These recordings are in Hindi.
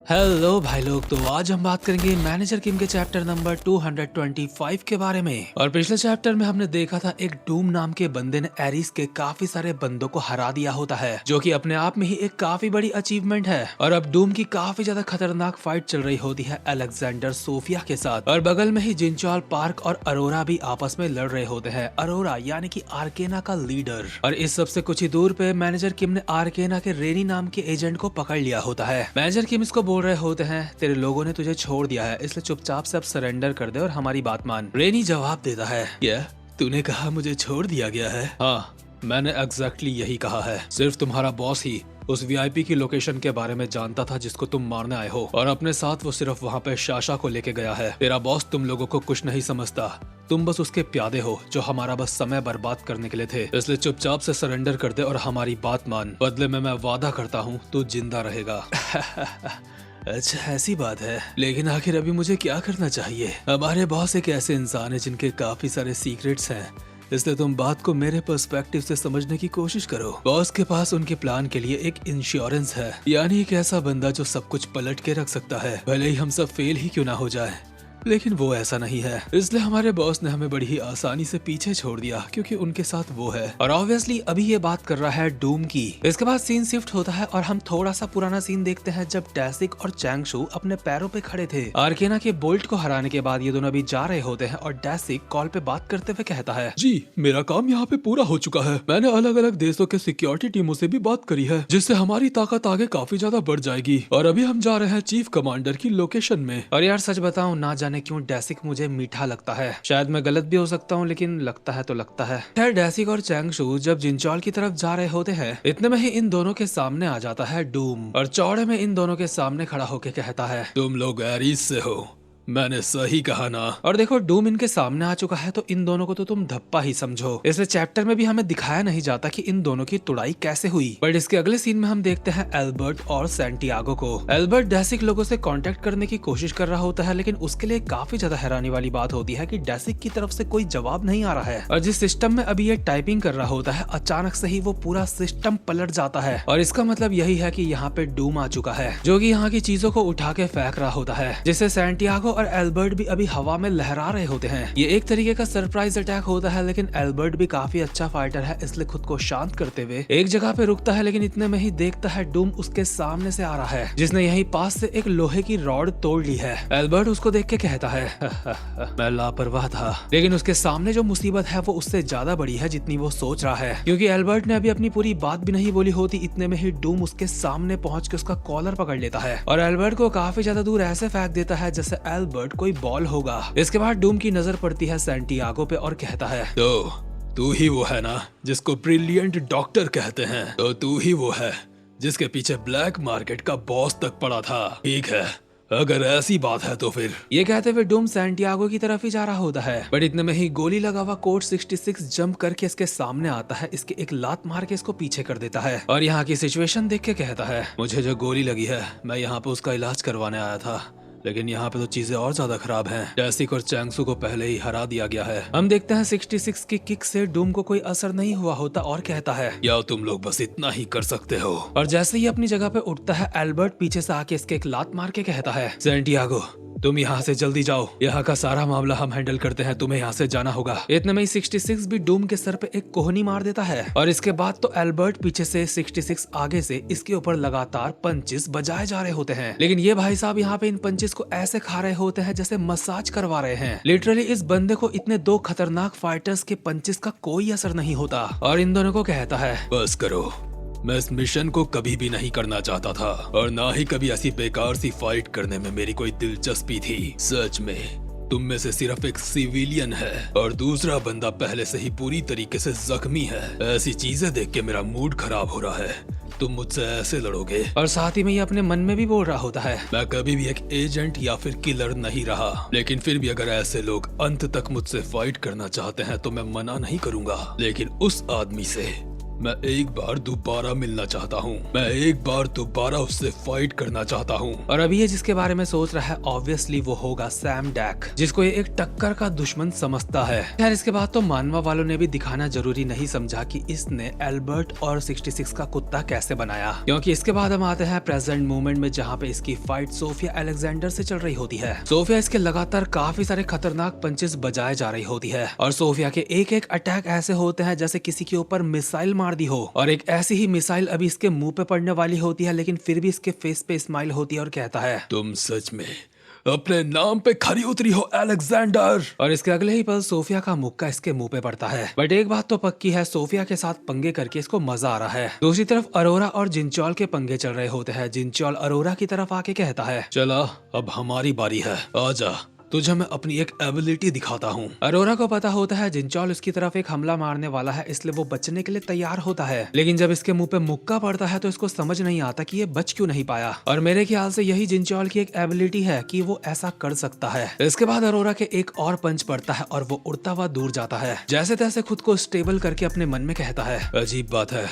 हेलो भाई लोग, तो आज हम बात करेंगे मैनेजर किम के चैप्टर नंबर 225 के बारे में। और पिछले चैप्टर में हमने देखा था एक डूम नाम के बंदे ने एरिस के काफी सारे बंदों को हरा दिया होता है, जो कि अपने आप में ही एक काफी बड़ी अचीवमेंट है। और अब डूम की काफी ज्यादा खतरनाक फाइट चल रही होती है अलेक्जेंडर सोफिया के साथ, और बगल में ही जिनचॉल पार्क और अरोरा भी आपस में लड़ रहे होते हैं। अरोरा यानी कि आर्केना का लीडर। और इस सबसे कुछ ही दूर पे मैनेजर किम ने आर्केना के रेनी नाम के एजेंट को पकड़ लिया होता है। मैनेजर किम इसको बोल रहे होते हैं, तेरे लोगों ने तुझे छोड़ दिया है, इसलिए चुपचाप से अब सरेंडर कर दे और हमारी बात मान। रेनी जवाब देता है, क्या तूने कहा मुझे छोड़ दिया गया है? हाँ, मैंने एग्जैक्टली यही कहा है। सिर्फ तुम्हारा बॉस ही उस वीआईपी की लोकेशन के बारे में जानता था जिसको तुम मारने आए हो, और अपने साथ वो सिर्फ वहाँ पे शाशा को लेके गया है। तेरा बॉस तुम लोगों को कुछ नहीं समझता, तुम बस उसके प्यादे हो जो हमारा बस समय बर्बाद करने के लिए थे। इसलिए चुपचाप से सरेंडर कर दे और हमारी बात मान। बदले में मैं वादा करता हूँ तू जिंदा रहेगा। अच्छा, ऐसी बात है, लेकिन आखिर अभी मुझे क्या करना चाहिए? हमारे बॉस एक ऐसे इंसान है जिनके काफी सारे सीक्रेट्स हैं, इसलिए तुम बात को मेरे पर्सपेक्टिव से समझने की कोशिश करो। बॉस के पास उनके प्लान के लिए एक इंश्योरेंस है, यानी एक ऐसा बंदा जो सब कुछ पलट के रख सकता है, भले ही हम सब फेल ही क्यों ना हो जाए। लेकिन वो ऐसा नहीं है, इसलिए हमारे बॉस ने हमें बड़ी ही आसानी से पीछे छोड़ दिया, क्योंकि उनके साथ वो है। और ऑब्वियसली अभी ये बात कर रहा है डूम की। इसके बाद सीन शिफ्ट होता है और हम थोड़ा सा पुराना सीन देखते हैं, जब डैसिक और चैंगशू अपने पैरों पे खड़े थे। आर्केना के बोल्ट को हराने के बाद ये दोनों अभी जा रहे होते हैं, और डैसिक कॉल पे बात करते हुए कहता है, जी मेरा काम यहाँ पे पूरा हो चुका है। मैंने अलग अलग देशों के सिक्योरिटी टीमों से भी बात करी है, जिससे हमारी ताकत आगे काफी ज्यादा बढ़ जाएगी। और अभी हम जा रहे हैं चीफ कमांडर की लोकेशन में। और यार सच बताऊं, ना जाने क्यों डैसिक मुझे मीठा लगता है। शायद मैं गलत भी हो सकता हूँ, लेकिन लगता है तो लगता है। खैर, डैसिक और चैंगशू जब जिनचॉल की तरफ जा रहे होते हैं, इतने में ही इन दोनों के सामने आ जाता है डूम, और चौड़े में इन दोनों के सामने खड़ा होके कहता है, तुम लोग एरिस से हो, मैंने सही कहा ना? और देखो, डूम इनके सामने आ चुका है, तो इन दोनों को तो तुम धप्पा ही समझो। इसलिए चैप्टर में भी हमें दिखाया नहीं जाता कि इन दोनों की तुड़ाई कैसे हुई, बट इसके अगले सीन में हम देखते हैं एल्बर्ट और सैंटियागो को। एल्बर्ट डैसिक लोगों से कांटेक्ट करने की कोशिश कर रहा होता है, लेकिन उसके लिए काफी ज्यादा हैरानी वाली बात होती है कि डैसिक की तरफ से कोई जवाब नहीं आ रहा है। और जिस सिस्टम में अभी ये टाइपिंग कर रहा होता है, अचानक से ही वो पूरा सिस्टम पलट जाता है। और इसका मतलब यही है कि यहाँ पे डूम आ चुका है, जो कि यहाँ की चीजों को उठा के फेंक रहा होता है, जिससे सैंटियागो और एल्बर्ट भी अभी हवा में लहरा रहे होते हैं। ये एक तरीके का सरप्राइज अटैक होता है, लेकिन एल्बर्ट भी काफी अच्छा फाइटर है, इसलिए खुद को शांत करते हुए एक जगह पे रुकता है। लेकिन इतने में ही देखता है डूम उसके सामने से आ रहा है, जिसने यहीं पास से एक लोहे की रॉड तोड़ ली है। एल्बर्ट उसको देख के कहता है, मैं लापरवाह था, लेकिन उसके सामने जो मुसीबत है वो उससे ज्यादा बड़ी है जितनी वो सोच रहा है, क्योंकि एल्बर्ट ने अभी अपनी पूरी बात भी नहीं बोली होती, इतने में ही डूम उसके सामने पहुंच के उसका कॉलर पकड़ लेता है, और एल्बर्ट को काफी ज्यादा दूर ऐसे फेंक देता है जैसे एल्बर्ट कोई बॉल होगा। इसके बाद डूम की नजर पड़ती है सैंटियागो पे और कहता है, तो तू ही वो है ना जिसको ब्रिलियंट डॉक्टर कहते हैं? तो तू ही वो है जिसके पीछे ब्लैक मार्केट का बॉस तक पड़ा था? ठीक है, अगर ऐसी बात है तो फिर। ये कहते हुए डूम सैंटियागो की तरफ ही जा रहा होता है, बट इतने में ही गोली लगा हुआ कोड 66 जंप करके इसके सामने आता है, इसके एक लात मार के इसको पीछे कर देता है, और यहाँ की सिचुएशन देख के कहता है, मुझे जो गोली लगी है मैं यहाँ पे उसका इलाज करवाने आया था, लेकिन यहाँ पे तो चीजें और ज्यादा खराब हैं। डैसिक और चैंगसू को पहले ही हरा दिया गया है। हम देखते हैं 66 की किक से डूम को कोई असर नहीं हुआ होता, और कहता है, या तुम लोग बस इतना ही कर सकते हो। और जैसे ही अपनी जगह पे उठता है, एल्बर्ट पीछे से आके इसके एक लात मार के कहता है, सैंटियागो तुम यहाँ से जल्दी जाओ, यहाँ का सारा मामला हम हैंडल करते हैं, तुम्हें यहाँ से जाना होगा। इतने में ही 66 भी डूम के सर पे एक कोहनी मार देता है, और इसके बाद तो एल्बर्ट पीछे से 66 आगे से इसके ऊपर लगातार पंचेस बजाए जा रहे होते हैं। लेकिन ये भाई साहब यहाँ पे इन पंचेस को ऐसे खा रहे होते हैं जैसे मसाज करवा रहे हैं। लिटरली इस बंदे को इतने दो खतरनाक फाइटर्स के पंचेस का कोई असर नहीं होता, और इन दोनों को कहता है, बस करो, मैं इस मिशन को कभी भी नहीं करना चाहता था, और ना ही कभी ऐसी बेकार सी फाइट करने में मेरी कोई दिलचस्पी थी। सच में तुम में से सिर्फ एक सिविलियन है और दूसरा बंदा पहले से ही पूरी तरीके से जख्मी है। ऐसी चीजें देख के मेरा मूड खराब हो रहा है, तुम मुझसे ऐसे लड़ोगे? और साथ ही में ये अपने मन में भी बोल रहा होता है, मैं कभी भी एक एजेंट या फिर किलर नहीं रहा, लेकिन फिर भी अगर ऐसे लोग अंत तक मुझसे फाइट करना चाहते हैं तो मैं मना नहीं करूंगा, लेकिन उस आदमी से मैं एक बार दोबारा मिलना चाहता हूँ, मैं एक बार दोबारा उससे फाइट करना चाहता हूँ। और अभी ये जिसके बारे में सोच रहा है ऑब्वियसली वो होगा सैम डैक, जिसको ये एक टक्कर का दुश्मन समझता है। खैर इसके बाद तो मानवा वालों ने भी दिखाना जरूरी नहीं समझा कि इसने एल्बर्ट और 66 का कुत्ता कैसे बनाया, क्योंकि इसके बाद हम आते हैं प्रेजेंट मोमेंट में, जहाँ पे इसकी फाइट सोफिया अलेक्जेंडर से चल रही होती है। सोफिया इसके लगातार काफी सारे खतरनाक पंचेस बजाए जा रही होती है और सोफिया के एक एक अटैक ऐसे होते हैं जैसे किसी के ऊपर मिसाइल मार दी हो। और एक ऐसी ही मिसाइल अभी इसके मुंह पे पड़ने वाली होती है, लेकिन फिर भी इसके फेस पे स्माइल होती है और कहता है, तुम सच में अपने नाम पे खरी उतरी हो अलेक्जेंडर। और इसके अगले ही पल सोफिया का मुक्का इसके मुंह पे पड़ता है। बट एक बात तो पक्की है, सोफिया के साथ पंगे करके इसको मजा आ रहा है। दूसरी तरफ अरोरा और जिनचॉल के पंगे चल रहे होते हैं। जिनचॉल अरोरा की तरफ आके कहता है, चला अब हमारी बारी है, आजा तुझे मैं अपनी एक एबिलिटी दिखाता हूँ। अरोरा को पता होता है जिनचॉल उसकी तरफ एक हमला मारने वाला है, इसलिए वो बचने के लिए तैयार होता है। लेकिन जब इसके मुंह पे मुक्का पड़ता है तो इसको समझ नहीं आता कि ये बच क्यों नहीं पाया। और मेरे ख्याल से यही जिनचॉल की एक एबिलिटी है कि वो ऐसा कर सकता है। इसके बाद अरोरा के एक और पंच पड़ता है और वो उड़ता हुआ दूर जाता है। जैसे तैसे खुद को स्टेबल करके अपने मन में कहता है, अजीब बात है,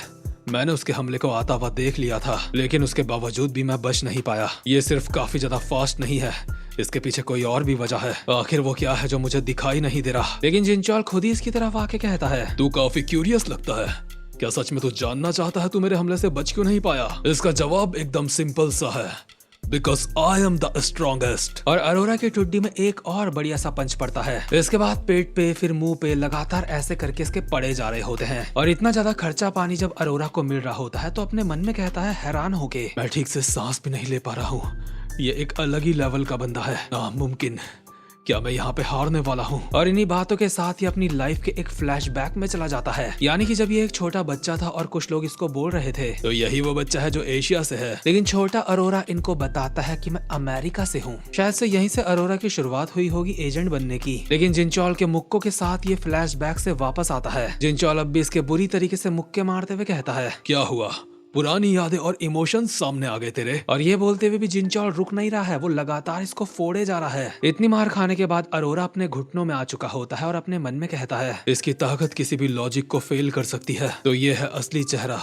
मैंने उसके हमले को आता हुआ देख लिया था, लेकिन उसके बावजूद भी मैं बच नहीं पाया। ये सिर्फ काफी ज्यादा फास्ट नहीं है, इसके पीछे कोई और भी वजह है। आखिर वो क्या है जो मुझे दिखाई नहीं दे रहा। लेकिन जिनचॉल खुद ही इसकी तरफ आके कहता है, तू काफी क्यूरियस लगता है, क्या सच में तू जानना चाहता है तू मेरे हमले से बच क्यों नहीं पाया? इसका जवाब एकदम सिंपल सा है, Because I am the strongest। और अरोरा की ठुड्डी में एक और बढ़िया सा पंच पड़ता है। इसके बाद पेट पे फिर मुंह पे लगातार ऐसे करके इसके पड़े जा रहे होते हैं। और इतना ज्यादा खर्चा पानी जब अरोरा को मिल रहा होता है तो अपने मन में कहता है हैरान होके, मैं ठीक से सांस भी नहीं ले पा रहा हूँ, ये एक अलग ही लेवल का बंदा है, नामुमकिन, क्या मैं यहाँ पे हारने वाला हूँ? और इन्हीं बातों के साथ ही अपनी लाइफ के एक फ्लैशबैक में चला जाता है। यानी कि जब ये एक छोटा बच्चा था और कुछ लोग इसको बोल रहे थे तो यही वो बच्चा है जो एशिया से है। लेकिन छोटा अरोरा इनको बताता है कि मैं अमेरिका से हूँ। शायद से यहीं से अरोरा की शुरुआत हुई होगी एजेंट बनने की। लेकिन जिनचॉल के मुक्कों के साथ ये फ्लैशबैक से वापस आता है। जिनचॉल अब भी इसके बुरी तरीके से मुक्के मारते हुए कहता है, क्या हुआ, पुरानी यादें और इमोशंस सामने आ गए तेरे? और ये बोलते हुए भी जिनचॉल रुक नहीं रहा है, वो लगातार इसको फोड़े जा रहा है। इतनी मार खाने के बाद अरोरा अपने घुटनों में आ चुका होता है और अपने मन में कहता है, इसकी ताकत किसी भी लॉजिक को फेल कर सकती है। तो ये है असली चेहरा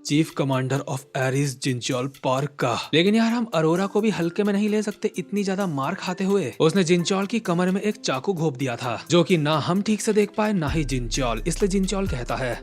chief commander of Aris Jinchol Park का। लेकिन यार हम अरोरा को भी हल्के में नहीं ले सकते इतनी ज्यादा मार खाते हुए। उसने जिनचॉल की कमर में एक चाकू घोप दिया था, जो कि ना हम ठीक से देख पाए ना ही जिनचॉल। इसलिए जिनचॉल कहता है,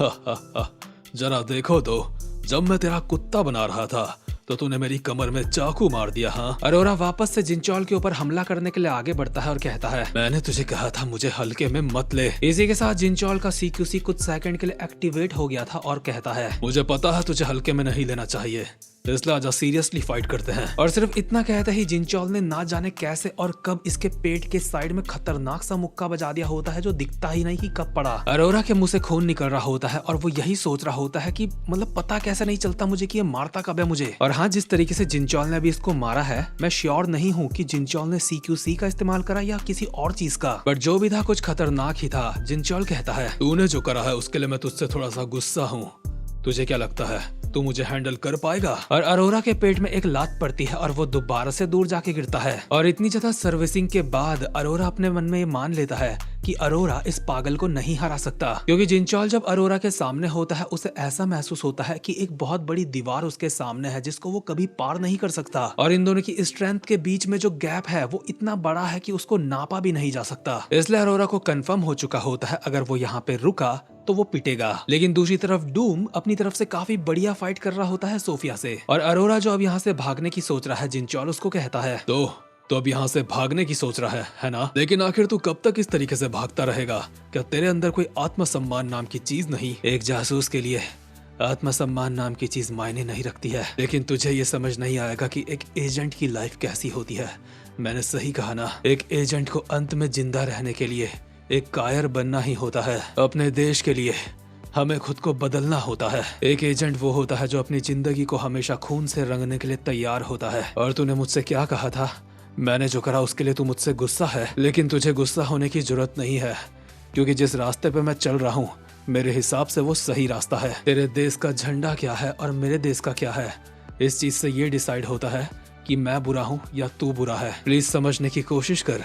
जरा देखो तो, जब मैं तेरा कुत्ता बना रहा था तो तूने मेरी कमर में चाकू मार दिया। हाँ। अरोरा वापस से जिनचॉल के ऊपर हमला करने के लिए आगे बढ़ता है और कहता है, मैंने तुझे कहा था मुझे हल्के में मत ले। इसी के साथ जिनचॉल का सीक्यूसी कुछ सेकंड के लिए एक्टिवेट हो गया था और कहता है, मुझे पता है तुझे हल्के में नहीं लेना चाहिए, इसलिए आजा सीरियसली फाइट करते हैं। और सिर्फ इतना कहते ही जिनचॉल ने ना जाने कैसे और कब इसके पेट के साइड में खतरनाक सा मुक्का बजा दिया होता है, जो दिखता ही नहीं कि कब पड़ा। अरोरा के मुंह से खून निकल रहा होता है और वो यही सोच रहा होता है कि मतलब पता कैसे नहीं चलता मुझे कि ये मारता कब है मुझे। और हाँ, जिस तरीके से जिनचॉल ने अभी इसको मारा है, मैं श्योर नहीं हूँ कि जिनचॉल ने सीक्यूसी का इस्तेमाल करा या किसी और चीज का, बट जो भी था कुछ खतरनाक ही था। जिनचॉल कहता है, तूने जो करा है उसके लिए मैं तुझसे थोड़ा सा गुस्सा हूँ, तुझे क्या लगता है तू मुझे हैंडल कर पाएगा? और अरोरा के पेट में एक लात पड़ती है और वो दोबारा से दूर जाके गिरता है। और इतनी ज्यादा सर्विसिंग के बाद अरोरा अपने मन में ये मान लेता है कि अरोरा इस पागल को नहीं हरा सकता, क्योंकि जिनचॉल जब अरोरा के सामने होता है उसे ऐसा महसूस होता है कि एक बहुत बड़ी दीवार उसके सामने है जिसको वो कभी पार नहीं कर सकता। और इन दोनों की स्ट्रेंथ के बीच में जो गैप है वो इतना बड़ा है कि उसको नापा भी नहीं जा सकता। इसलिए अरोरा को कंफर्म हो चुका होता है अगर वो यहाँ पे रुका तो वो पिटेगा। लेकिन दूसरी तरफ डूम अपनी तरफ से काफी बढ़िया फाइट कर रहा होता है सोफिया से। और अरोरा जो अब यहाँ से भागने की सोच रहा है, जिनचॉल उसको कहता है, तो अब यहाँ से भागने की सोच रहा है ना? लेकिन आखिर तू कब तक इस तरीके से भागता रहेगा? क्या तेरे अंदर कोई आत्मसम्मान नाम की चीज नहीं? एक जासूस के लिए आत्मसम्मान नाम की चीज मायने नहीं रखती है। लेकिन तुझे ये समझ नहीं आएगा कि एक एजेंट की लाइफ कैसी होती है। मैंने सही कहा ना, एक एजेंट को अंत में जिंदा रहने के लिए एक कायर बनना ही होता है। अपने देश के लिए हमें खुद को बदलना होता है। एक एजेंट वो होता है जो अपनी जिंदगी को हमेशा खून से रंगने के लिए तैयार होता है। और तूने मुझसे क्या कहा था? मैंने जो करा उसके लिए तू मुझसे गुस्सा है, लेकिन तुझे गुस्सा होने की जरूरत नहीं है, क्योंकि जिस रास्ते पे मैं चल रहा हूँ मेरे हिसाब से वो सही रास्ता है। तेरे देश का झंडा क्या है और मेरे देश का क्या है, इस चीज से ये डिसाइड होता है कि मैं बुरा हूँ या तू बुरा है। प्लीज समझने की कोशिश कर,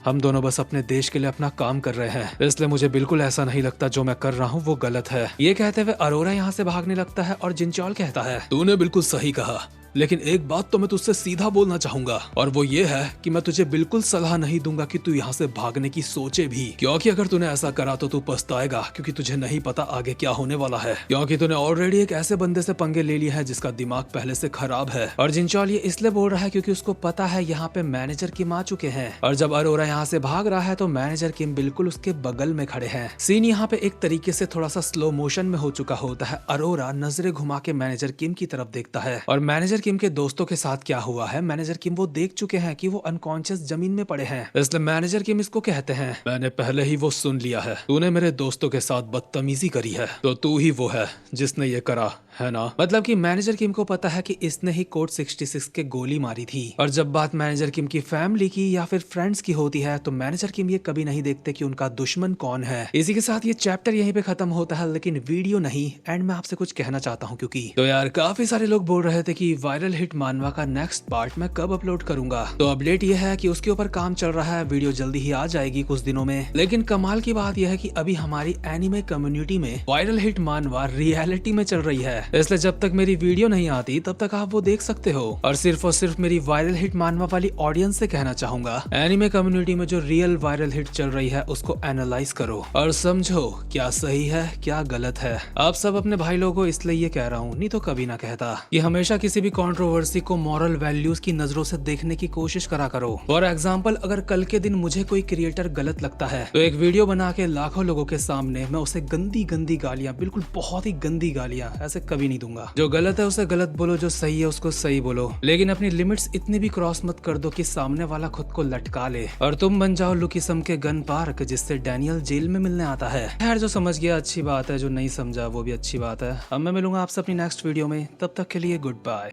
हम दोनों बस अपने देश के लिए अपना काम कर रहे हैं, इसलिए मुझे बिल्कुल ऐसा नहीं लगता जो मैं कर रहा हूँ वो गलत है। ये कहते हुए अरोरा यहाँ से भागने लगता है और जिनचॉल कहता है, तूने बिल्कुल सही कहा, लेकिन एक बात तो मैं तुझसे सीधा बोलना चाहूंगा, और वो ये है कि मैं तुझे बिल्कुल सलाह नहीं दूंगा कि तू यहाँ से भागने की सोचे भी, क्योंकि अगर तूने ऐसा करा तो तू पछताएगा, क्योंकि तुझे नहीं पता आगे क्या होने वाला है, क्योंकि तूने ऑलरेडी एक ऐसे बंदे से पंगे ले लिए है जिसका दिमाग पहले से खराब है। और जिनचॉल ये इसलिए बोल रहा है क्योंकि उसको पता है यहाँ पे मैनेजर किम आ चुके हैं, और जब अरोरा यहाँ से भाग रहा है तो मैनेजर किम बिल्कुल उसके बगल में खड़े हैं। सीन यहाँ पे एक तरीके से थोड़ा सा स्लो मोशन में हो चुका होता है। अरोरा नजरें घुमा के मैनेजर किम की तरफ देखता है, और मैनेजर किम के दोस्तों के साथ क्या हुआ है मैनेजर किम वो देख चुके हैं कि वो अनकॉन्शियस जमीन में पड़े हैं, इसलिए मैनेजर किम इसको कहते हैं, मैंने पहले ही वो सुन लिया है, तूने मेरे दोस्तों के साथ बदतमीजी करी है, तो तू ही वो है जिसने ये करा है ना। मतलब कि मैनेजर किम को पता है कि इसने ही कोड 66 के गोली मारी थी, और जब बात मैनेजर किम की फैमिली की या फिर फ्रेंड्स की होती है तो मैनेजर किम ये कभी नहीं देखते कि उनका दुश्मन कौन है। इसी के साथ ये चैप्टर यहीं पे खत्म होता है, लेकिन वीडियो नहीं, एंड मैं आपसे कुछ कहना चाहता हूँ, क्योंकि तो यार काफी सारे लोग बोल रहे थे कि वायरल हिट मानवा का नेक्स्ट पार्ट मैं कब अपलोड करूंगा। तो अपडेट ये है कि उसके ऊपर काम चल रहा है, वीडियो जल्दी ही आ जाएगी कुछ दिनों में। लेकिन कमाल की बात यह है कि अभी हमारी एनिमे कम्युनिटी में वायरल हिट मानवा रियलिटी में चल रही है, इसलिए जब तक मेरी वीडियो नहीं आती तब तक आप वो देख सकते हो। और सिर्फ मेरी वायरल हिट मानवा वाली ऑडियंस से कहना चाहूंगा, एनिमे कम्युनिटी में जो रियल वायरल हिट चल रही है उसको एनालाइज करो और समझो क्या सही है क्या गलत है। आप सब अपने भाई लोगों को इसलिए ये कह रहा हूँ, नहीं तो कभी ना कहता, कि हमेशा किसी भी कंट्रोवर्सी को मॉरल वैल्यूज की नजरों से देखने की कोशिश करा करो। फॉर एग्जाम्पल, अगर कल के दिन मुझे कोई क्रिएटर गलत लगता है तो एक वीडियो बना के लाखों लोगों के सामने मैं उसे गंदी गंदी गालियां, बिल्कुल बहुत ही गंदी गालियां ऐसे कभी नहीं दूंगा। जो गलत है उसे गलत बोलो, जो सही है उसको सही बोलो, लेकिन अपनी लिमिट्स इतनी भी क्रॉस मत कर दो कि सामने वाला खुद को लटका ले और तुम बन जाओ लुकिसम के गन पार्क जिससे डैनियल जेल में मिलने आता है। खैर जो समझ गया अच्छी बात है, जो नहीं समझा वो भी अच्छी बात है। अब मैं मिलूंगा आपसे अपनी नेक्स्ट वीडियो में, तब तक के लिए गुड बाय।